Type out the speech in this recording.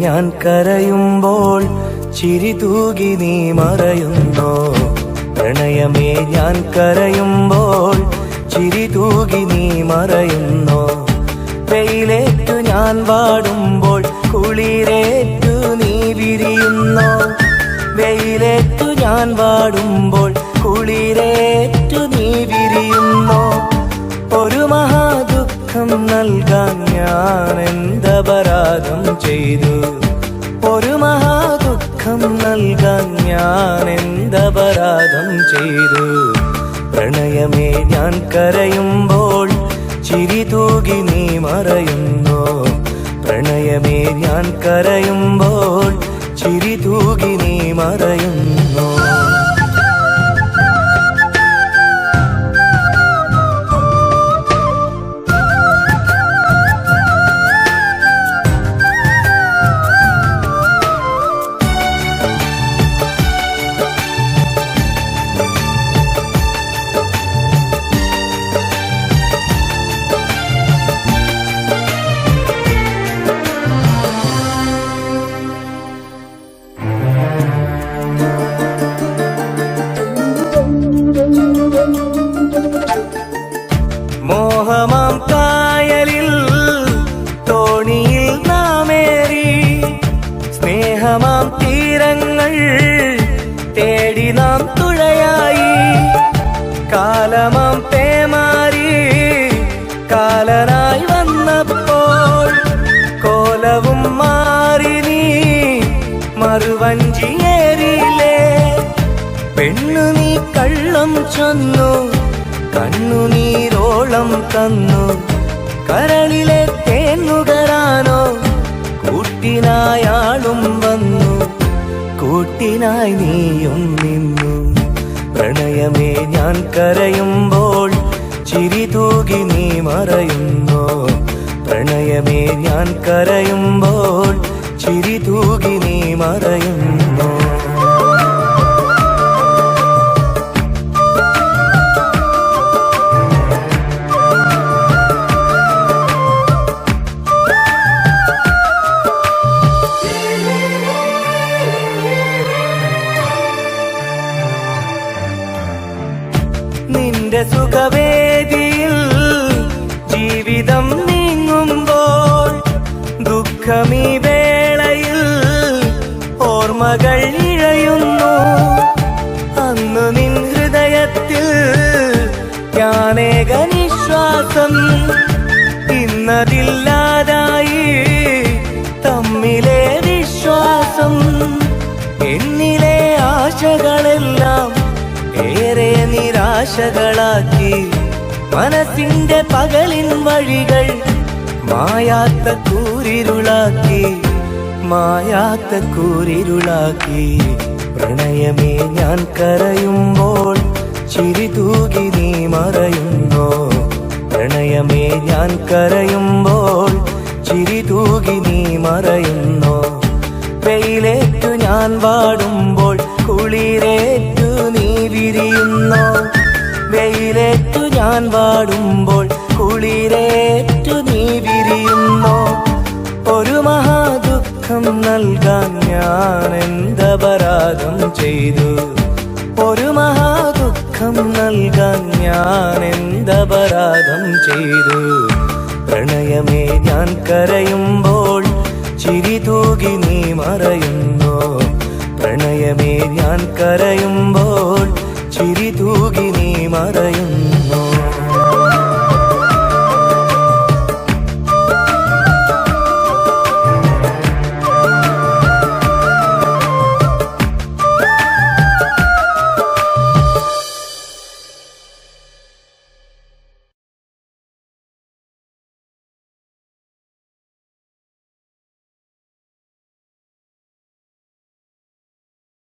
ഞാൻ കരയുമ്പോൾ ചിരി തൂകി നീ മറയുന്നോ? പ്രണയമേ ഞാൻ കരയുമ്പോൾ ചിരി തൂകി നീ മറയുന്നോ? വെയിലേറ്റു ഞാൻ വാടുമ്പോൾ കുളിരേറ്റു നീ വിരിയുന്നോ? വെയിലേറ്റു ഞാൻ വാടുമ്പോൾ കുളിരേറ്റു നീ വിരിയുന്നോ? ഒരു മഹാദുഃഖം നൽകാൻ ഞാൻ എന്തപരാധം ചെയ്തു? ഒരു മഹാദുഃഖം നൽകാൻ ഞാൻ എന്തപരാധം ചെയ്തു? പ്രണയമേ ഞാൻ കരയുമ്പോൾ ചിരി തൂകി നീ മറയുന്നോ? പ്രണയമേ ഞാൻ കരയുമ്പോൾ ചിരി തൂകി നീ മറയുന്നോ? മോഹമാം കായലിൽ തോണിയിൽ നാമേറി, സ്നേഹമാം തീരങ്ങൾ തേടി നാം തുഴയായി. കാലമാം പേമാരി കാലനായി വന്നപ്പോൾ കോലവും മാറി നീ മറുവഞ്ചിയേറിയില്ലേ? പെണ്ണു നീ കള്ളം ചൊന്നു, കണ്ണുനീരോളം തന്നു. കരളിലെ തേന്നുകരാനോ കൂട്ടിനായാളും വന്നു, കൂട്ടിനായി നീയും നിന്നു. പ്രണയമേ ഞാൻ കരയുമ്പോൾ ചിരി തൂകി നീ മറയുന്നോ? പ്രണയമേ ഞാൻ കരയുമ്പോൾ ചിരി തൂകി നീ മറയുന്നോ? നിന്റെ സുഖവേദിയിൽ ജീവിതം നീങ്ങുമ്പോൾ ദുഃഖമീ വേളയിൽ ഓർമ്മകൾ ഇഴയുന്നു. അന്നു നിൻ ഹൃദയത്തിൽ ഞാനേക നിശ്വാസം, ഇന്നതില്ലാതായി തമ്മിലെ വിശ്വാസം. എന്നിലെ ആശകളെല്ലാം ഏറെ നിരാശകളാക്കി, മനസ്സിന്റെ പകലിൻ വഴികൾ മായാത്ത കൂരിരുളാക്കി, മായാത്ത കൂരിരുളാക്കി. പ്രണയമേ ഞാൻ കരയുമ്പോൾ ചിരി തൂകി നീ മറയുന്നോ? പ്രണയമേ ഞാൻ കരയുമ്പോൾ ചിരി തൂകി നീ മറയുന്നോ? വെയിലേറ്റു ഞാൻ വാടുമ്പോൾ കുളിരേറ്റു നീ വിരിയുന്നോ? വെയിലേറ്റു ഞാൻ വാടുമ്പോൾ കുളിരേറ്റു നീ വിരിയുന്നോ? ഒരു മഹാദുഃഖം നൽകാൻ ഞാൻ എന്തപരാധം ചെയ്തു? ഒരു മഹാദുഃഖം നൽകാൻ ഞാൻ എന്തപരാധം ചെയ്തു? പ്രണയമേ ഞാൻ കരയുമ്പോൾ ചിരി തൂകി നീ മറയും